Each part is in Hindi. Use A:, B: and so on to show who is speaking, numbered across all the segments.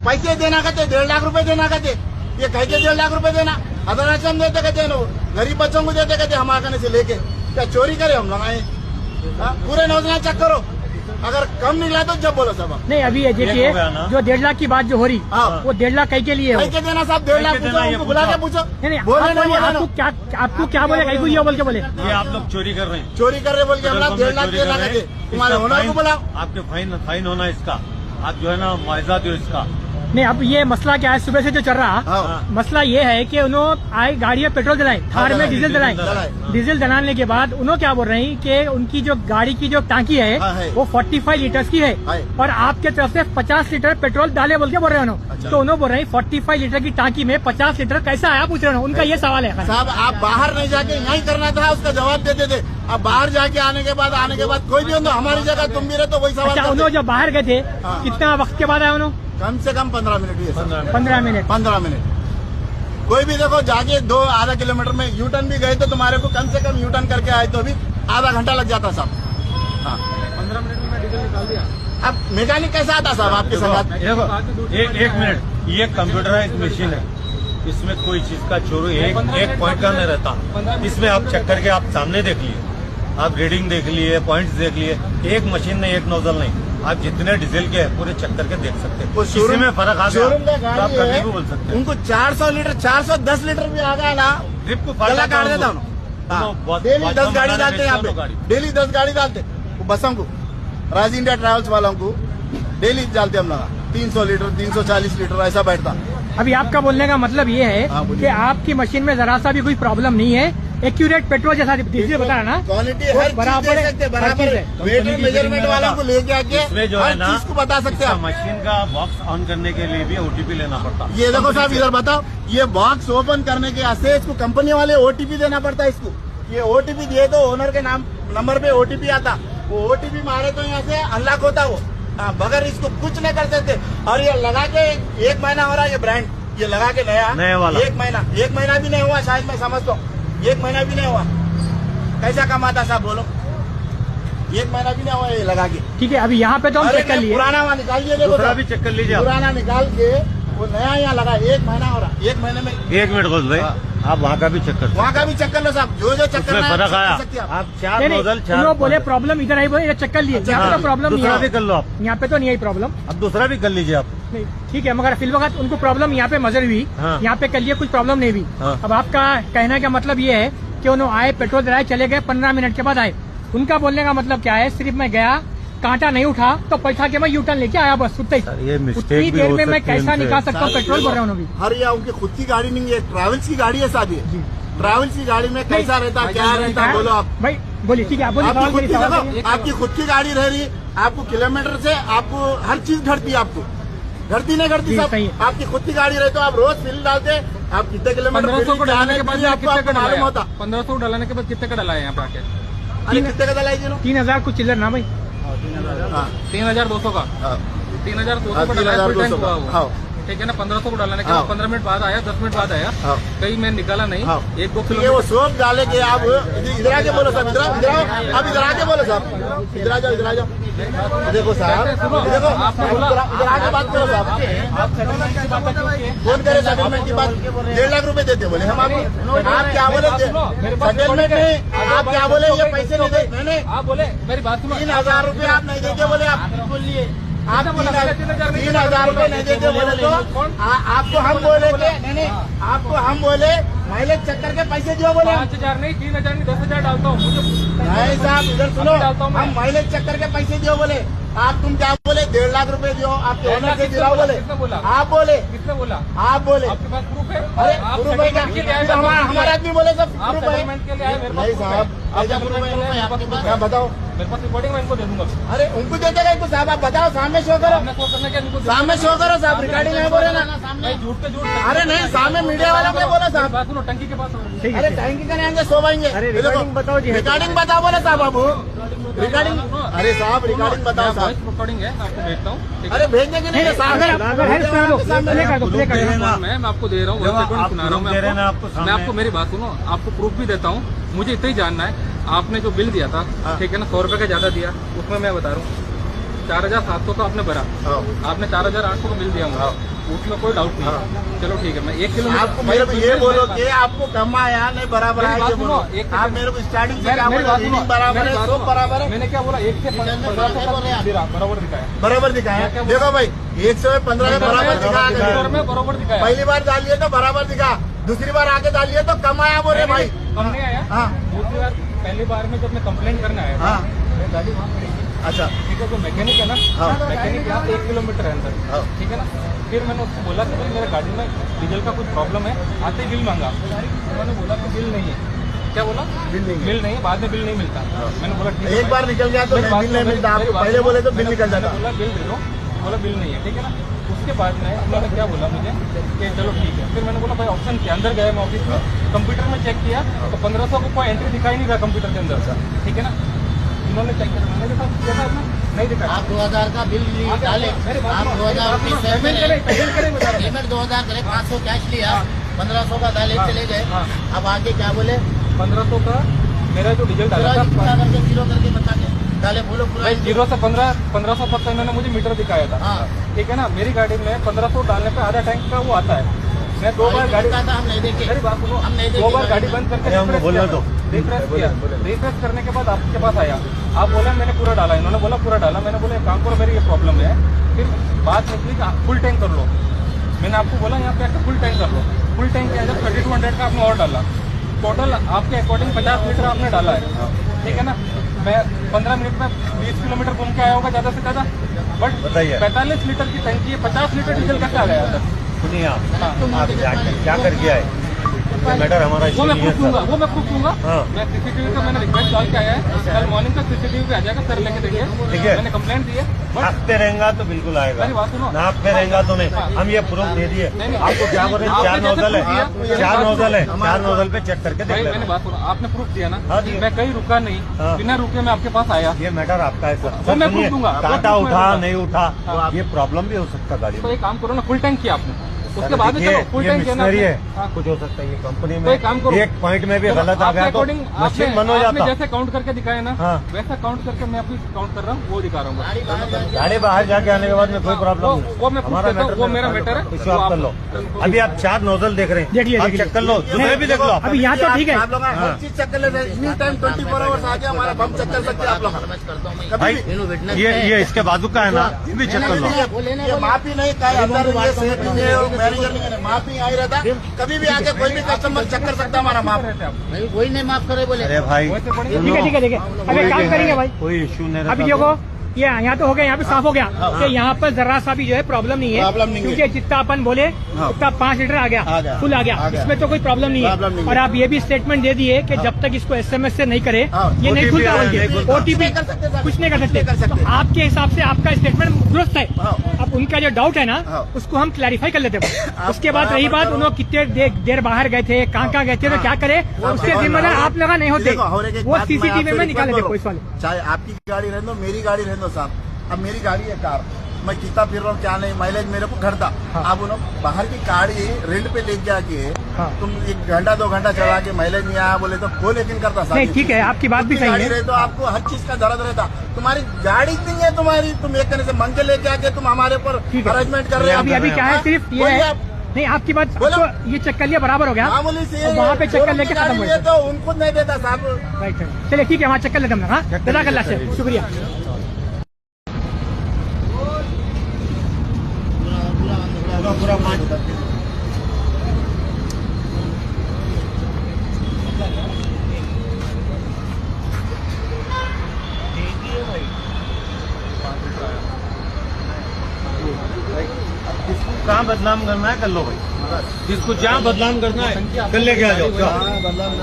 A: पैसे देना कहते 1.5 लाख रुपए देना कहते, ये कह के 1.5 लाख रुपए देना, अदराचम देते कहते ना, गरीब बच्चों को देते कहते हमारे कहने से लेके, क्या चोरी करे हम लोग आए? पूरे नौजना चेक करो, अगर कम निकला तो जब बोलो सब।
B: नहीं अभी ये देखिए जो 1.5 लाख की बात जो हो रही, वो 1.5 लाख कहीं के लिए है?
A: कहीं के देना साहब, 1.5 लाख पूछो, उनको बुला के पूछो।
B: नहीं
A: बोले
B: आपको क्या बोले, कहीं को ये बोल के बोले
C: ये आप लोग चोरी कर रहे हैं,
A: चोरी कर रहे बोल के हम 1.5 लाख देना कहते, तुम्हारे ओनर को बुलाओ,
C: आपके फाइन होना इसका, आप जो है ना मुआवजा दो इसका।
B: नहीं अब ये मसला क्या है, सुबह से जो चल रहा मसला ये है कि उन्होंने आए गाड़ी में पेट्रोल डलाए, थार में डीजल डलाए, डीजल डलाने के बाद उन्होंने क्या बोल रहे हैं कि उनकी जो गाड़ी की जो टांकी है वो 45 लीटर्स की है और आपके तरफ से 50 लीटर पेट्रोल डाले बोल के बोल रहे हैं उन्होंने। तो उन्होंने बोल रहे हैं 45 लीटर की टांकी में 50 लीटर कैसा आया पूछ रहे हैं, उनका ये सवाल है।
A: साहब आप बाहर नहीं जाके यहीं करना था, उसका जवाब देते थे। अब बाहर जाके आने के बाद कोई भी हो हमारी जगह तुम भी रहे तो वही सवाल।
B: उन्होंने जब बाहर गए थे कितना वक्त के बाद आए उन्होंने?
A: कम से कम 15 मिनट हुए,
B: 15 मिनट।
A: कोई भी देखो जाके 2-2.5 किलोमीटर में यू टर्न भी गए तो तुम्हारे को कम से कम यू टर्न करके आए तो भी आधा घंटा लग जाता साहब। हाँ 15 मिनट में डीजल निकाल दिया। अब मैकेनिक कैसा आता साहब आपके साथ?
C: एक मिनट, ये कंप्यूटराइज मशीन है, इसमें कोई चीज का चोरी एक पॉइंट का नहीं रहता। इसमें आप चेक करके आप सामने देख लिए, आप रीडिंग देख लिए, पॉइंट्स देख लिए, एक मशीन नहीं, एक नोजल नहीं, आप जितने डीजल के हैं पूरे चेक करके देख सकते हैं। किसी में फर्क आ गया तो आप कभी भी बोल सकते हैं।
A: उनको 400 लीटर 410 लीटर भी आ गया ना,
C: ट्रिप को
A: गला काट देता हूँ। डेली 10 गाड़ी डालते हैं यहाँ पे, डेली 10 गाड़ी डालते बसों को, राज इंडिया ट्रैवल्स वालों को डेली डालते हम लोग 300 लीटर 340 लीटर ऐसा बैठता।
B: अभी आपका बोलने का मतलब ये है कि आपकी मशीन में जरा सा भी कोई प्रॉब्लम नहीं है, एक्यूरेट पेट्रोल जैसा डीजल बता रहा ना,
A: क्वालिटी हर बराबर है, बराबर है। वेट और मेजरमेंट वालों को लेके आके हर चीज को बता सकते हैं।
C: मशीन का बॉक्स ऑन करने के लिए भी ओटीपी लेना पड़ता।
A: ये देखो साहब इधर बताओ, ये बॉक्स ओपन करने के वास्ते इसको कंपनी वाले ओटीपी देना पड़ता है। इसको ये ओटीपी दिए तो ओनर के नाम नंबर पे ओटीपी आता, वो ओटीपी मारे तो यहाँ से अनलॉक होता वो, बगैर इसको कुछ नहीं कर सकते। और ये लगा के 1 महीना हो रहा है, ये ब्रांड ये लगा के नया वाला 1 महीना भी नहीं हुआ, शायद मैं समझता हूँ 1 महीना भी नहीं हुआ। कैसा कमाता साहब बोलो, 1 महीना भी नहीं हुआ ये लगा के।
B: ठीक है अभी यहाँ पे तो हम चेक कर लिए,
A: पुराना वाला निकालिए, देखो
C: भी चेक कर लीजिए,
A: पुराना निकाल के वो नया यहाँ लगा 1 महीना हो रहा, 1 महीने में।
C: 1 मिनट खोल भाई, आप वहाँ का भी चेक कर,
A: वहाँ का भी चेक कर लो साहब, जो चेक करना
C: फर्क आया। आप 4 नोजल 4
B: बोले प्रॉब्लम इधर आई, बोले चेक कर लिए, यहाँ पे तो प्रॉब्लम नहीं
C: दूसरा भी कर लो आप,
B: यहाँ पे तो नहीं आई प्रॉब्लम,
C: अब दूसरा भी कर लीजिए आप।
B: नहीं ठीक है, मगर फिल्म वक्त उनको प्रॉब्लम यहाँ पे मजर हुई, यहाँ पे कर लिए कुछ प्रॉब्लम नहीं हुई। अब आपका कहने का मतलब ये है कि उन्होंने आए, पेट्रोल डलाए, चले गए, 15 मिनट के बाद आए। उनका बोलने का मतलब क्या है, सिर्फ मैं गया, कांटा नहीं उठा तो पैसा के मैं यू टर्न लेके आया बस, उतना ही। उतनी देर में मैं कैसा निकाल सकता हूँ पेट्रोल भर रहा हूँ अभी।
A: हर या उनकी खुद की गाड़ी नहीं है, ट्रैवल्स की गाड़ी है साथ ही। ट्रैवल्स की गाड़ी में कैसा रहता, क्या रहता बोलो आप
B: भाई, बोलिए। ठीक है
A: आपकी खुद की गाड़ी रह रही, आपको किलोमीटर से आपको हर चीज घटती है, आपको घटती नहीं घटती साहब। आपकी खुद की गाड़ी रहे तो आप रोज बिल डालते, आप कितने किलोमीटर
D: 1500 को डालने के बाद
A: आपको मालूम होता।
D: 1500 डालने के बाद कितने का डाला है यहाँ पे आके?
A: कितने का डलाई जी?
B: 3000 कुछ चिल्लर ना भाई,
D: 3200 का, 3200 का डाला, ठीक है ना। 1500 को डालने के बाद 15 मिनट बाद आया, 10 मिनट बाद आया, कहीं मैं निकाला नहीं, 1-2 किलो
A: वो सोप डाले के आप इधर आके बोलो साहब, इधर आप इधर आके बोलो साहब, इधर आ जाओ। देखो साहब, देखो इधर आके बात करो साहब, फोन करे सेटलमेंट की बात, 1.5 लाख रुपए देते बोले हम आपको, आप क्या बोले सेटलमेंट नहीं, आप क्या बोले ये पैसे नहीं दे, मैंने
D: आप बोले मेरी बात सुनो,
A: 3000 रुपए आप नहीं देते बोले, आप बोलिए आप 3,000 रुपए नहीं देते बोले तो आपको हम बोले नहीं, आपको हम बोले माइलेज चेक करके पैसे दियो बोले।
D: 5,000 नहीं, 3,000 नहीं, 10,000 डालता हूँ।
A: नहीं साहब इधर सुनो, हम माइलेज चेक करके पैसे दियो बोले, आप तुम क्या बोले 1.5 लाख रुपए दियो, आपके ओनर से दिलाओ बोले, आप बोले,
D: किसने बोला?
A: आप बोले,
D: आपके पास प्रूफ है?
A: अरे प्रूफ है क्या? हमारे आदमी बोले सब प्रूफ है। नहीं साहब क्या बताओ,
D: मेरे पास रिकॉर्डिंग मैं इनको दे दूंगा।
A: अरे उनको दे देगा इनको साहब, आप बताओ सामने शो करो, सामने शो करो साहब, रिकॉर्डिंग नहीं बोले ना,
D: झूठ पे झूठ।
A: अरे नहीं सामने मीडिया वालों ने बोला साहब,
D: बात सुनो, टंकी के पास।
A: अरे टैंकी का नहीं आएंगे, सो आएंगे।
B: रिकॉर्डिंग बताओ जी,
A: रिकॉर्डिंग बताओ बोले साहब, बाबू रिकॉर्डिंग, अरे साहब रिकॉर्डिंग बताओ साहब,
D: रिकॉर्डिंग है आपको भेजता हूँ।
A: अरे भेजने के लिए साहब
D: मैं आपको दे रहा हूँ, सुना रहा हूँ मैं आपको, मेरी बात सुनो, आपको प्रूफ भी देता हूँ। मुझे इतना ही जानना है, आपने जो बिल दिया था, ठीक है ना, 100 रुपए का ज्यादा दिया, उसमें मैं बता रहा हूँ 4,700 का आपने भरा, आपने 4,800 का बिल दिया होगा, उसमें कोई डाउट नहीं है। चलो ठीक है, मैं 1 किलोमीटर
A: आपको मेरे को ये बोलो कि आपको कम आया नहीं बराबर
D: मेरी
A: आया,
D: बात
A: ये बोलो।
D: सुनो, एक
A: आप मेरे को स्टार्टिंग से क्या
D: मेरी
A: बोला,
D: बात सुनो,
A: रीडिंग बराबर
D: मेरी
A: है,
D: बात
A: सब
D: सुनो।
A: बराबर है,
D: मैंने क्या बोला, 1 से 15 बराबर दिखाया,
A: बराबर दिखाया। देखो भाई 1 से 15 में बराबर दिखाया,
D: में बराबर दिखाया।
A: पहली बार डाल लिए तो बराबर दिखा, दूसरी बार आके डाल लिए तो कम आया बोले भाई।
D: कम नहीं आया।
A: हाँ।
D: दूसरी बार, पहली बार में जब मैं कंप्लेंट करने आया था,
A: हाँ।
D: मैं गाड़ी वहाँ खड़ी थी।
A: अच्छा
D: ठीक है, जो मैकेनिक है ना,
A: हाँ।
D: मैकेनिक यहाँ 1 किलोमीटर है अंदर,
A: हाँ।
D: ठीक है ना। फिर मैंने उसको बोला कि भाई मेरे गाड़ी में डीजल का कुछ प्रॉब्लम है, आते ही बिल मांगा। उन्होंने बोला कि बिल नहीं है। क्या बोला?
A: बिल नहीं है।
D: बिल नहीं है, बाद में बिल नहीं मिलता। मैंने बोला ठीक है
A: एक बार निकल गया तो
D: मेरी बात
A: बिल नहीं
D: सुनो,
A: मिलता,
D: मेरी
A: आपको
D: बात
A: पहले
D: सुनो।
A: बोले तो बिल
D: मैंने
A: निकल जाता।
D: बोला बिल दे दो, बोला बिल नहीं है, ठीक है ना। उसके बाद में उन्होंने क्या बोला मुझे कि चलो ठीक है। फिर मैंने बोला भाई ऑप्शन के अंदर गए मैं ऑफिस में, कंप्यूटर में चेक किया तो 1500 को कोई एंट्री दिखाई नहीं रहा कंप्यूटर के अंदर, ठीक है ना। उन्होंने चेक किया, मैंने देखा नहीं दिखा।
E: आप 2000 का बिल डाले, आप 2000 रुपये पेमेंट पेमेंट 2000 करे, 500 कैश लिया, 1500 का डाले चले गए। अब आगे क्या बोले,
D: 1500 का मेरा जो डीजल डाला था,
E: करके 0 करके बता के डाले, बोलो पूरा
D: भाई 0 से 1500 तक का इन्होंने मुझे मीटर दिखाया था,
E: हाँ।
D: ठीक है ना। मेरी गाड़ी में 1500 डालने पे आधा टैंक का वो आता है। मैं 2 बार गाड़ी,
E: था, हम नहीं देखे,
D: मेरी बात सुनो,
E: हम नहीं
D: 2
E: देखे
D: बार गाड़ी बंद करके
C: हमको बोलना दो।
D: रिफ्रेश किया, रिफ्रेश करने के बाद आपके पास आया, आप बोला मैंने पूरा डाला, इन्होंने बोला पूरा डाला। मैंने बोला एक काम करो, मेरी ये प्रॉब्लम है। फिर बात निकली कि फुल टैंक कर लो। मैंने आपको बोला यहाँ पे आकर फुल टैंक कर लो। फुल टैंक के अंदर 3200 का आपने और डाला, टोटल आपके अकॉर्डिंग 50 लीटर आपने डाला है, ठीक है ना। मैं 15 मिनट में 20 किलोमीटर घूम के आया होगा ज्यादा से ज्यादा, बट
C: बताइए।
D: 45 लीटर की टंकी है, 50 लीटर डीजल कैसे आ गया था?
C: सुनिए आप क्या करके आए, मैटर हमारा
D: वो मैं
C: इशू नहीं है
D: प्रूफ दूंगा,
C: सर।
D: वो मैं प्रूफ दूंगा।
C: हाँ।
D: मैं सीसीटीवी का मैंने रिक्वेस्ट डाल के आया है, कल मॉर्निंग तक सीसीटीवी पे आ जाएगा, सर लेके देखिए।
C: ठीक है।
D: मैंने कंप्लेंट दी है, बट
C: नापते रहेगा तो बिल्कुल आएगा,
D: मेरी बात सुनो।
C: नापते रहेगा तो नहीं। हम ये प्रूफ दे दिए
D: नहीं,
C: आपको, क्या बोले,
D: आपने
C: 4
D: जैसे
C: नोजल है,
D: प्रूफ दिया,
C: 4 नोजल है, 4 नोजल पे चेक करके देख
D: भाई मैंने
C: लेना।
D: बात सुनो, आपने प्रूफ दिया ना,
C: हाँ, दिया।
D: मैं कहीं रुका नहीं,
C: हाँ।
D: बिना रुके मैं आपके पास आया।
C: ये मैटर आपका है सर।
D: वो मैं
C: सुनिए,
D: प्रूफ दूंगा, वो
C: काटा
D: प्रूफ मैं
C: उठा
D: दूंगा।
C: नहीं उठा,
D: हाँ।
C: ये प्रॉब्लम भी हो सकता गाड़ी
D: तो
C: में।
D: एक काम करो ना, फुल टैंक किया आपने, उसके
C: सर,
D: बाद में
C: देखिए,
D: चलो फुल
C: ये
D: टैंक किया ना
C: मिशनरी है,
D: आपने। हाँ।
C: कुछ हो सकता है ये कंपनी
D: तो
C: में
D: एक काम करो,
C: एक पॉइंट में भी गलत आ गया तो मशीन बंद हो
D: आपने
C: जाता।
D: जैसे काउंट करके दिखाया ना,
C: हाँ।
D: वैसा काउंट करके मैं अभी काउंट कर रहा हूँ, वो दिखा रहा हूँ।
C: गाड़ी बाहर जाके आने के बाद में कोई प्रॉब्लम नहीं।
D: वो मैं पूछ लेता हूँ, वो मेरा मैटर है,
C: इशू आप कर लो। अभी आप 4 नोजल देख रहे हैं,
B: देख लिया,
C: आप
B: देख
C: चेक कर लो,
B: लिया।
C: सुबह भी देख लो।
B: अभी यहाँ तो ठीक है।
A: आप लोग हर चीज चेक कर लेते हैं, एनी टाइम 24 आवर्स आके हमारा बम चेक कर सकते हैं आप लोग।
E: करता हूँ मैं।
A: कभी
C: भाई
A: भी
C: ये इसके बाजू का है ना, ये भी चेक कर लो।
A: ये माफी नहीं का अंदर ये सेठ मैनेजर नहीं, माफी आई रहता। कभी भी आके कोई भी कस्टमर चेक कर सकता है हमारा माफ।
E: नहीं, कोई नहीं माफ करे बोले।
C: अरे भाई
B: ठीक है ठीक है। अब एक काम करेंगे भाई,
C: कोई इशू नहीं
B: अभी
C: रहता।
B: देखो ये यहाँ तो हो गया, यहाँ पे साफ हो गया कि यहाँ पर जरा सा भी जो है प्रॉब्लम नहीं
A: प्रॉब्लम
B: है,
A: नहीं है।
B: क्योंकि जितना अपन बोले उतना 5 लीटर आ गया, फुल आ गया, इसमें तो कोई प्रॉब्लम नहीं
A: प्रॉब्लम नहीं
B: है।
A: है।
B: और आप ये भी स्टेटमेंट दे दिए कि जब तक इसको SMS से नहीं करे ये नहीं
C: OTP
B: खुलता,
C: नहीं
B: बोल
C: खुलता।
B: के OTP
A: कर सकते सर,
B: कुछ नहीं कर सकते।
A: कर सकते।
B: तो आपके हिसाब से आपका स्टेटमेंट दुरुस्त है।
A: हाँ।
B: अब उनका जो डाउट है ना
A: हाँ।
B: उसको हम क्लैरिफाई कर लेते हैं। उसके बाद
A: बराबर
B: रही बात
A: करो।
B: उन्होंने कितने देर बाहर गए थे, कहाँ गए थे, तो क्या करे, उसके जिम्मेदार आप लोग नहीं होते,
A: देखो, और एक
B: वो
A: बात मैं
B: CCTV
A: आपसे
B: में
A: रिक्वेस्ट
B: निकाल देते
A: करूं।
B: पुलिस वाले।
A: चाहे आपकी गाड़ी रहने दो, मेरी गाड़ी रहने दो साहब। अब मेरी गाड़ी है कार, मैं कितना फिर रहा हूँ क्या नहीं, माइलेज मेरे को घटता।
B: हाँ।
A: अब उन्होंने बाहर की गाड़ी रेंट पे लेके आके
B: हाँ।
A: तुम 1 घंटा 2 घंटा चला के माइलेज नहीं आया बोले तो कोई लेकिन करता साहब।
B: नहीं ठीक है, आपकी बात भी सही
A: गाड़ी
B: है।
A: रहे तो आपको हर चीज का दर्द रहता। तुम्हारी गाड़ी नहीं है तुम्हारी, तुम एक तरह से मंग के लेके आके तुम हमारे ऊपर
B: ठीक है।
A: अरेंजमेंट कर रहे हो।
B: अभी क्या है, सिर्फ ये
A: बोलिए
B: है,
A: आप।
B: नहीं आपकी बात,
A: बोलो।
B: तो ये चेक कर लिया बराबर हो गया,
A: मामूली से
B: और वहाँ पे चेक कर लेके खत्म हो
A: गाड़ी
B: गया।
A: लिए तो उनको नहीं देता साहब।
B: राइट राइट, चलिए ठीक है, वहाँ चेक कर लेते हम लोग। हाँ, जज़ाकल्लाह से, शुक्रिया।
C: पूरा कहाँ बदनाम करना है कर लो भाई, जिसको जहाँ बदनाम करना है कर लेके आ जाओ।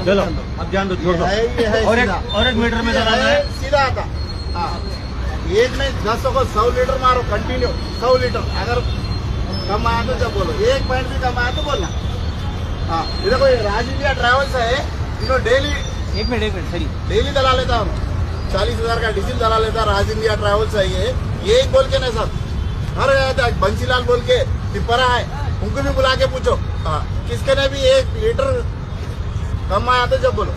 C: चलो अब जान दो, छोड़ दो। और एक मीटर में लगाना है,
A: सीधा आता। हाँ, एक में 10 को 100 लीटर मारो कंटिन्यू, 100 लीटर। अगर कम आया तो जब बोलो, 1 पॉइंट भी कम आया तो बोलना। हाँ, ये देखो ये राज इंडिया ट्रैवल्स है, इन्होंने डेली
D: एक मिनट सही,
A: डेली दला लेता हूँ, 40,000 का डीजल दला लेता। राज इंडिया ट्रैवल्स है ये, यही बोल के नहीं सब हर गया था। बंसीलाल बोल के टिप्परा है, उनको भी बुला के पूछो। हाँ, किसके ने भी 1 लीटर कम आया तो जब बोलो।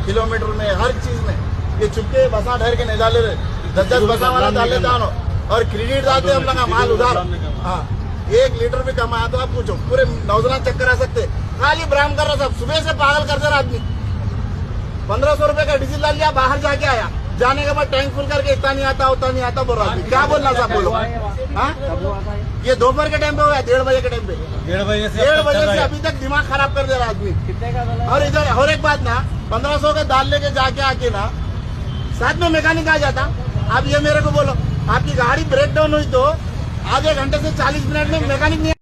A: किलोमीटर में हर चीज में ये चुपके बसा ढर के नहीं डाले रहे, 10 बसा वाला डाल लेता हूँ और क्रेडिट डालते हम लोग माल उधार। हाँ, 1 लीटर भी कमाया तो आप पूछो पूरे नौजवान चक्कर आ सकते। खाली ब्राम कर रहा सब, सुबह से पागल कर दे रहा आदमी। 1500 रुपए का डीजल डाल लिया, बाहर जाके आया, जाने के बाद टैंक फुल करके इतना नहीं आता उतना नहीं आता बोल रहा आदमी। क्या बोलना साहब बोलो। हाँ, ये दोपहर के टाइम पे हुआ है, 1:30 बजे के टाइम पे, 1:30 बजे से अभी तक दिमाग खराब कर दे रहा आदमी। और इधर और एक बात ना, 1500 का दाल लेके जाके आके ना साथ में मैकेनिक आ जाता। आप ये मेरे को बोलो, आपकी गाड़ी ब्रेक डाउन हुई तो आधे घंटे से 40 मिनट में मैकेनिक नहीं